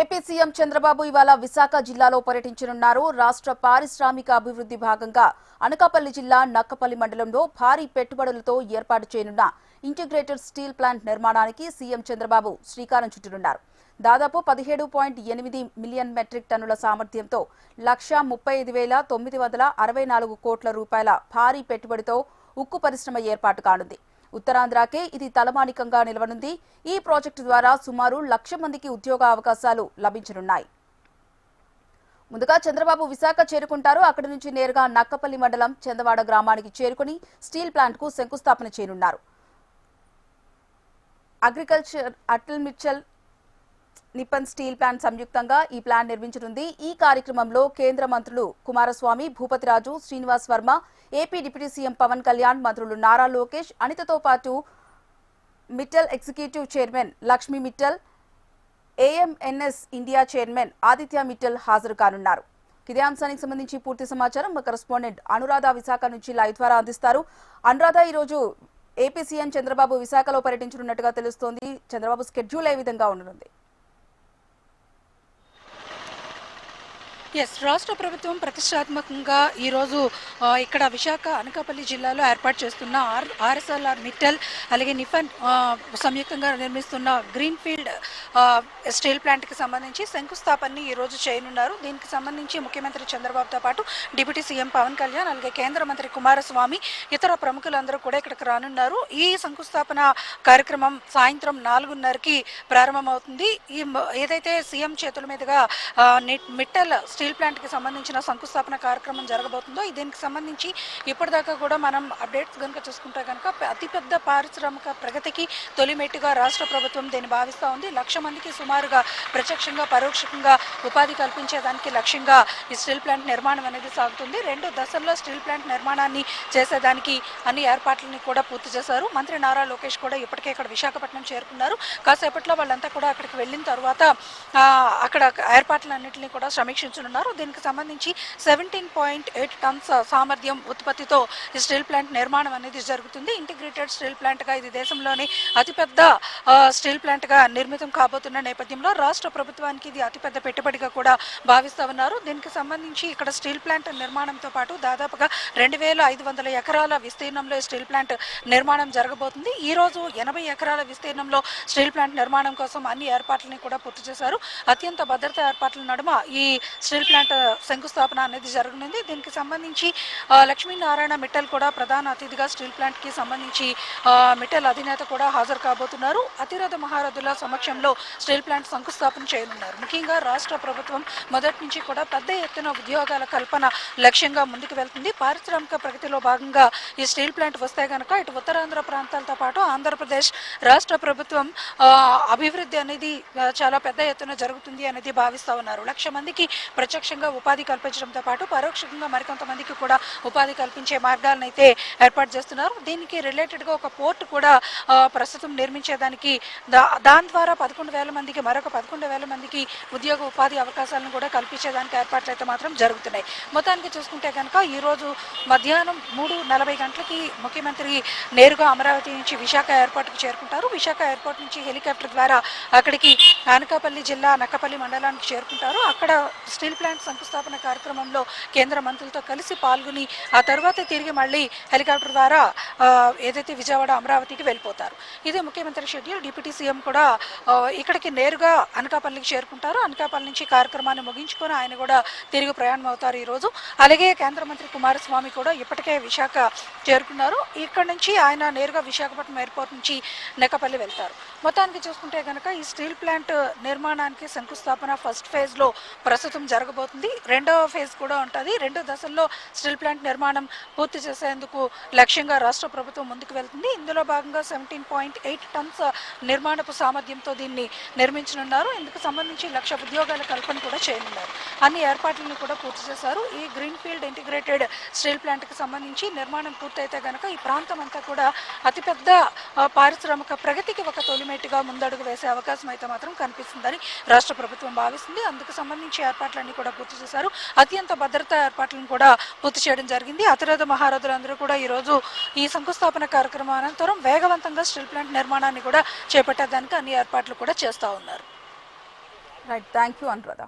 AP CM Chandrababu ఇవాళ విశాఖ జిల్లాలో పర్యటించనున్నారు. రాష్ట్ర పారిశ్రామిక అభివృద్ధి భాగంగా అనకాపల్లి జిల్లా నక్కపల్లి మండలంలో భారీ పెట్టుబడులతో ఏర్పాటు చేయనున్న ఇంటిగ్రేటెడ్ స్టీల్ ప్లాంట్ నిర్మాణానికి సీఎం చంద్రబాబు శ్రీకారం చుట్టనున్నారు. దాదాపు 17.8 మిలియన్ మెట్రిక్ టన్నుల సామర్థ్యంతో 1,35,964 కోట్ల రూపాయల భారీ పెట్టుబడితో ఉక్కు పరిశ్రమ ఏర్పాటు కానుంది. ఉత్తరాంధ్రకే ఇది తలమానికంగా నిలవనుంది. ఈ ప్రాజెక్టు ద్వారా సుమారు 1,00,000 మందికి ఉద్యోగ అవకాశాలు లభించనున్నాయి. ముందుగా చంద్రబాబు విశాఖ చేరుకుంటారు. అక్కడి నుంచి నేరుగా నక్కపల్లి మండలం చందవాడ గ్రామానికి చేరుకుని స్టీల్ ప్లాంట్ కు శంకుస్థాపన చేయనున్నారు. అగ్రికల్చర్ అటల్ మిట్టల్ నిప్పన్ స్టీల్ ప్లాంట్ సంయుక్తంగా ఈ ప్లాంట్ నిర్మించనుంది. ఈ కార్యక్రమంలో కేంద్ర మంత్రులు Kumaraswamy, Bhupathiraju, Srinivas Varma, AP deputy CM Pawan Kalyan, మంత్రులు నారా లోకేష్, అనితతో పాటు Mittal executive chairman Lakshmi Mittal, AMNS India chairman Aditya Mittal హాజరు కానున్నారు. ఇదే అంశానికి సంబంధించి పూర్తి సమాచారం మా కరెస్పాండెంట్ అనురాధ విశాఖ నుంచి లైవ్ ద్వారా అందిస్తారు. అనురాధ, ఈరోజు ఏపీ సీఎం చంద్రబాబు విశాఖలో పర్యటించనున్నట్టుగా తెలుస్తోంది. చంద్రబాబు స్కెడ్యూల్ ఏ విధంగా ఉండనుంది? రాష్ట్ర ప్రభుత్వం ప్రతిష్టాత్మకంగా ఈరోజు ఇక్కడ విశాఖ అనకాపల్లి జిల్లాలో ఏర్పాటు చేస్తున్న ఆర్ఎస్ఎల్ఆర్ మిట్టల్ అలాగే నిఫన్ సంయుక్తంగా నిర్మిస్తున్న గ్రీన్ఫీల్డ్ స్టీల్ ప్లాంట్కి సంబంధించి శంకుస్థాపనని ఈరోజు చేయనున్నారు. దీనికి సంబంధించి ముఖ్యమంత్రి చంద్రబాబుతో పాటు డిప్యూటీ సీఎం పవన్ కళ్యాణ్ అలాగే కేంద్ర మంత్రి కుమారస్వామి, ఇతర ప్రముఖులందరూ కూడా ఇక్కడికి రానున్నారు. ఈ శంకుస్థాపన కార్యక్రమం సాయంత్రం 4:30కి ప్రారంభమవుతుంది. ఏదైతే సీఎం చేతుల మీదుగా మిట్టల్ స్టీల్ ప్లాంట్కి సంబంధించిన శంకుస్థాపన కార్యక్రమం జరగబోతుందో దీనికి సంబంధించి ఇప్పటిదాకా కూడా మనం అప్డేట్స్ కనుక చూసుకుంటే కనుక అతిపెద్ద పారిశ్రామిక ప్రగతికి తొలిమెట్టుగా రాష్ట్ర ప్రభుత్వం దీన్ని భావిస్తూ ఉంది. 1,00,000 మందికి సుమారుగా ప్రత్యక్షంగా పరోక్షంగా ఉపాధి కల్పించేదానికి లక్ష్యంగా ఈ స్టీల్ ప్లాంట్ నిర్మాణం అనేది సాగుతుంది. 2 దశల్లో స్టీల్ ప్లాంట్ నిర్మాణాన్ని చేసేదానికి అన్ని ఏర్పాట్లని కూడా పూర్తి చేశారు. మంత్రి నారా లోకేష్ కూడా ఇప్పటికే ఇక్కడ విశాఖపట్నం చేరుకున్నారు. కాసేపట్లో వాళ్ళంతా కూడా అక్కడికి వెళ్ళిన తర్వాత అక్కడ ఏర్పాట్లన్నింటినీ కూడా సమీక్షించనున్నారు. దీనికి సంబంధించి 17.8 టన్స్ సామర్థ్యం ఉత్పత్తితో ఈ స్టీల్ ప్లాంట్ నిర్మాణం అనేది జరుగుతుంది. ఇంటిగ్రేటెడ్ స్టీల్ ప్లాంట్గా ఇది దేశంలోని అతిపెద్ద స్టీల్ ప్లాంట్గా నిర్మితం కాబోతున్న నేపథ్యంలో రాష్ట్ర ప్రభుత్వానికి ఇది అతిపెద్ద పెట్టుబడిగా కూడా భావిస్తూ ఉన్నారు. దీనికి సంబంధించి ఇక్కడ స్టీల్ ప్లాంట్ నిర్మాణంతో పాటు దాదాపుగా 2,500 ఎకరాల విస్తీర్ణంలో స్టీల్ ప్లాంట్ నిర్మాణం జరగబోతుంది. ఈ రోజు 80 ఎకరాల విస్తీర్ణంలో స్టీల్ ప్లాంట్ నిర్మాణం కోసం అన్ని ఏర్పాట్లని కూడా పూర్తి చేశారు. అత్యంత భద్రతా ఏర్పాట్ల నడుమ ఈ స్టీల్ ప్లాంట్ శంకుస్థాపన అనేది జరగనుంది. దీనికి సంబంధించి లక్ష్మీనారాయణ మిట్టల్ కూడా ప్రధాన అతిథిగా స్టీల్ ప్లాంట్కి సంబంధించి మిట్టల్ అధినేత కూడా హాజరు కాబోతున్నారు. అతిరథ మహారథుల సమక్షంలో స్టీల్ ప్లాంట్ శంకుస్థాపన చేయనున్నారు. ముఖ్యంగా రాష్ట్ర ప్రభుత్వం మొదటి నుంచి కూడా పెద్ద ఎత్తున ఉద్యోగాల కల్పన లక్ష్యంగా ముందుకు వెళ్తుంది. పారిశ్రామిక ప్రగతిలో భాగంగా ఈ స్టీల్ ప్లాంట్ వస్తే కనుక ఇటు ఉత్తరాంధ్ర ప్రాంతాలతో పాటు ఆంధ్రప్రదేశ్ రాష్ట్ర ప్రభుత్వం అభివృద్ధి అనేది చాలా పెద్ద ఎత్తున జరుగుతుంది అనేది భావిస్తూ ఉన్నారు. 1,00,000 మందికి ప్రత్యక్షంగా ఉపాధి కల్పించడంతో పాటు పరోక్షంగా మరికొంతమందికి కూడా ఉపాధి కల్పించే మార్గాలను అయితే ఏర్పాటు చేస్తున్నారు. దీనికి రిలేటెడ్గా ఒక పోర్టు కూడా ప్రస్తుతం నిర్మించేదానికి దాని ద్వారా 11,000 మందికి మరొక 11,000 మందికి ఉద్యోగ ఉపాధి అవకాశాలను కూడా కల్పించేదానికి ఏర్పాట్లు అయితే మాత్రం జరుగుతున్నాయి. మొత్తానికి చూసుకుంటే కనుక ఈరోజు మధ్యాహ్నం 3:40 గంటలకి ముఖ్యమంత్రి నేరుగా అమరావతి నుంచి విశాఖ ఎయిర్పోర్ట్కి చేరుకుంటారు. విశాఖ ఎయిర్పోర్ట్ నుంచి హెలికాప్టర్ ద్వారా అక్కడికి అనకాపల్లి జిల్లా నక్కపల్లి మండలానికి చేరుకుంటారు. అక్కడ స్టీల్ ప్లాంట్ శంకుస్థాపన కార్యక్రమంలో కేంద్ర మంత్రులతో కలిసి పాల్గొని ఆ తర్వాత తిరిగి మళ్ళీ హెలికాప్టర్ ద్వారా ఏదైతే విజయవాడ అమరావతికి వెళ్ళిపోతారు. ఇదే ముఖ్యమంత్రి షెడ్యూల్. డిప్యూటీ సీఎం కూడా ఇక్కడికి నేరుగా అనకాపల్లికి చేరుకుంటారు. అనకాపల్లి నుంచి కార్యక్రమాన్ని ముగించుకొని ఆయన కూడా తిరిగి ప్రయాణం అవుతారు ఈరోజు. అలాగే కేంద్ర మంత్రి కుమారస్వామి కూడా ఇప్పటికే విశాఖ చేరుకున్నారు. ఇక్కడ నుంచి ఆయన నేరుగా విశాఖపట్నం ఎయిర్పోర్ట్ నుంచి నక్కపల్లి వెళ్తారు. మొత్తానికి చూసుకుంటే కనుక ఈ స్టీల్ ప్లాంట్ నిర్మాణానికి శంకుస్థాపన ఫస్ట్ ఫేజ్లో ప్రస్తుతం జరగబోతుంది. 2వ ఫేజ్ కూడా ఉంటుంది. 2 దశల్లో స్టీల్ ప్లాంట్ నిర్మాణం పూర్తి చేసేందుకు లక్ష్యంగా రాష్ట్ర ప్రభుత్వం ముందుకు వెళ్తుంది. ఇందులో భాగంగా 17.8 టన్స్ నిర్మాణపు సామర్థ్యంతో దీన్ని నిర్మించనున్నారు. ఇందుకు సంబంధించి 1,00,000 ఉద్యోగాల కల్పన కూడా చేయనున్నారు. అన్ని ఏర్పాట్లను కూడా పూర్తి చేశారు. ఈ గ్రీన్ఫీల్డ్ ఇంటిగ్రేటెడ్ స్టీల్ ప్లాంట్కి సంబంధించి నిర్మాణం పూర్తయితే కనుక ఈ ప్రాంతం అంతా కూడా అతిపెద్ద పారిశ్రామిక ప్రగతికి ఒక తొలిమెట్టుగా ముందడుగు వేసే అవకాశం అయితే మాత్రం కనిపిస్తుందని రాష్ట్ర ప్రభుత్వం భావిస్తుంది. అందుకు సంబంధించి ఏర్పాట్లన్నీ కూడా పూర్తి చేశారు. అత్యంత భద్రతా ఏర్పాట్లను కూడా పూర్తి చేయడం జరిగింది. అతిరథ మహారథులందరూ కూడా ఈరోజు ఈ శంకుస్థాపన కార్యక్రమం అనంతరం వేగవంతంగా స్టీల్ ప్లాంట్ నిర్మాణాన్ని కూడా చేపట్టేదానికి అన్ని ఏర్పాట్లు కూడా చేస్తూ ఉన్నారు. Right, thank you Anuradha.